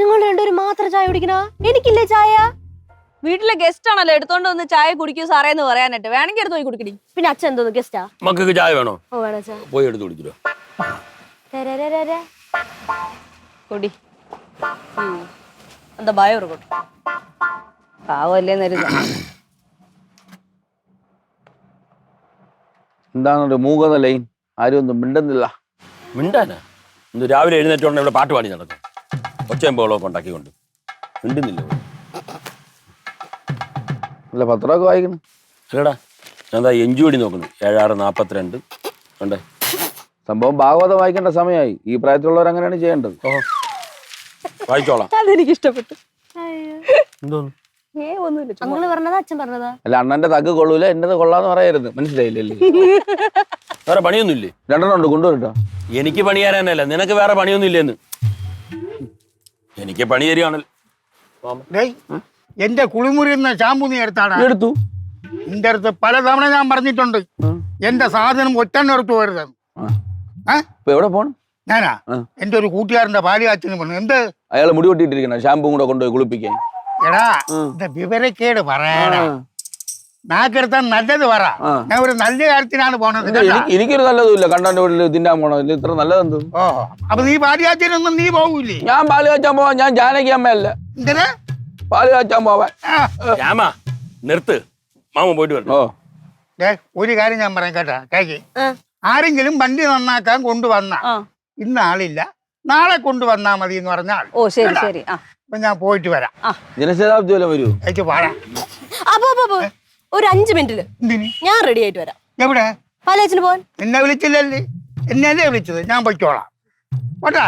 നിങ്ങൾ രണ്ടുപേരും മാത്രം ചായ കുടിക്കണ? എനിക്കില്ലേ ചായ? വീട്ടിലെ ഗസ്റ്റ് ആണല്ലോ, എടുത്തോണ്ട് വന്ന് ചായ കുടിക്കൂ സാറേ എന്ന് പറയാനായിട്ട്. വേണമെങ്കിൽ എടുത്ത് പോയി കുടിക്കടി. പിന്നെ അച്ഛൻ എന്തോന്ന് ഗസ്റ്റാ? മക്കൾക്ക് ചായ വേണോ? ഓ വേണം അച്ഛാ. പോയി എടുത്ത് കുടിച്ചിട്ടോ. കുടി. എന്താ ഭയം കൊടുക്കും? പാവല്ലേ നേരം. എന്താണ് മൂകുന്ന ലൈൻ? ആരും ഒന്നും മിണ്ടുന്നില്ല. മിണ്ടാനാ? ഇന്ന് രാവിലെ എഴുന്നേറ്റോണ്ട് ഇവിടെ പാട്ട് പാടി നടക്കും. ഒച്ചയും ബഹളമൊക്കെ ഉണ്ടാക്കിക്കൊണ്ട് മിണ്ടുന്നില്ല. അല്ല പത്രമൊക്കെ വായിക്കുന്നു. അല്ലടാ ഞാൻ എന്താ എഞ്ചുവടി നോക്കുന്നു. 7:42 കണ്ടേ. സംഭവം ഭാഗവതം വായിക്കേണ്ട സമയമായി. ഈ പ്രായത്തിലുള്ളവർ അങ്ങനെയാണ് ചെയ്യേണ്ടത്. വായിച്ചോളാം. അതെനിക്ക് ഇഷ്ടപ്പെട്ടു. എന്തോന്നു? ഒന്നുമില്ല. അങ്ങള് പറഞ്ഞതാ അച്ഛൻ പറഞ്ഞതാ? അല്ല അണ്ണന്റെ തഗ് കൊള്ളൂല, എന്നത് കൊള്ളാന്ന് പറയരുത്. മനസ്സിലായില്ലേ? വേറെ പണിയൊന്നുമില്ലേ? 2 ഉണ്ട്, കൊണ്ടുവരട്ടോ. എനിക്ക് പണി തരാനല്ല, നിനക്ക് വേറെ പണിയൊന്നും ഇല്ലെന്ന്. എനിക്ക് പണി തരികയാണല്ലോ. എന്റെ കുളിമുറി എന്ന ഷാമ്പു നീ എടുത്താണ്? എടുത്തു. നിന്റെ അടുത്ത് പലതവണ ഞാൻ പറഞ്ഞിട്ടുണ്ട് എന്റെ സാധനം ഒറ്റെണ്ണം എടുത്തു പോരുതെന്ന്. ഇപ്പൊ എവിടെ പോണം? ഞാനാ എന്റെ ഒരു കൂട്ടുകാരന്റെ പാലിയാച്ചന് പറഞ്ഞു. എന്ത്? അയാള് മുടി കൊട്ടിട്ടിരിക്കണ ഷാമ്പൂ കൂടെ കൊണ്ടുപോയി കുളിപ്പിക്കാൻ. എടാ എന്റെ വിവരക്കേട് പറയാനാ. നാക്കെടുത്താൽ നല്ലത് പറ. ഞാൻ ഒരു നല്ല കാര്യത്തിനാണ് പോണത്. എനിക്കൊരു നല്ലതുമില്ല. കണ്ടന്റെ വീട്ടിൽ തിന്നാൻ പോണോ? ഇത്ര നല്ലതെന്ത്? ഓ അപ്പൊ നീ പാലിയാച്ചനൊന്നും നീ പോകൂലേ? ഞാൻ പാല് കാച്ചാൻ പോവാൻ. ഞാൻ ജാനകി അമ്മയല്ല. എന്തിനാ പാല് കാച്ചാൻ പോവാൻ? രാമ നിർത്ത്, മാമ പോയിട്ട് വരണം. ഓ ഒരു കാര്യം ഞാൻ പറയാം കേട്ടാ. കേക്ക് ആരെങ്കിലും വണ്ടി നന്നാക്കാൻ കൊണ്ടുവന്ന ഇന്ന് ആളില്ല, നാളെ കൊണ്ടുവന്നാ മതി എന്ന് പറഞ്ഞാൽ ഓ ശരി ശരി. അപ്പൊ ഞാൻ പോയിട്ട് വരാം. ജനശതാബ്ദി വല്ല വരൂ? എനിക്ക് പാടാം. അപ്പൊ ഒരു 5 മിനിറ്റില് ഞാൻ റെഡി ആയിട്ട് വരാം. എവിടെ? പാലേച്ചിന് പോവാൻ. എന്നെ വിളിച്ചില്ലല്ലേ? എന്നെയല്ലേ വിളിച്ചത്? ഞാൻ പൊയ്ക്കോളാം. പോട്ടാ.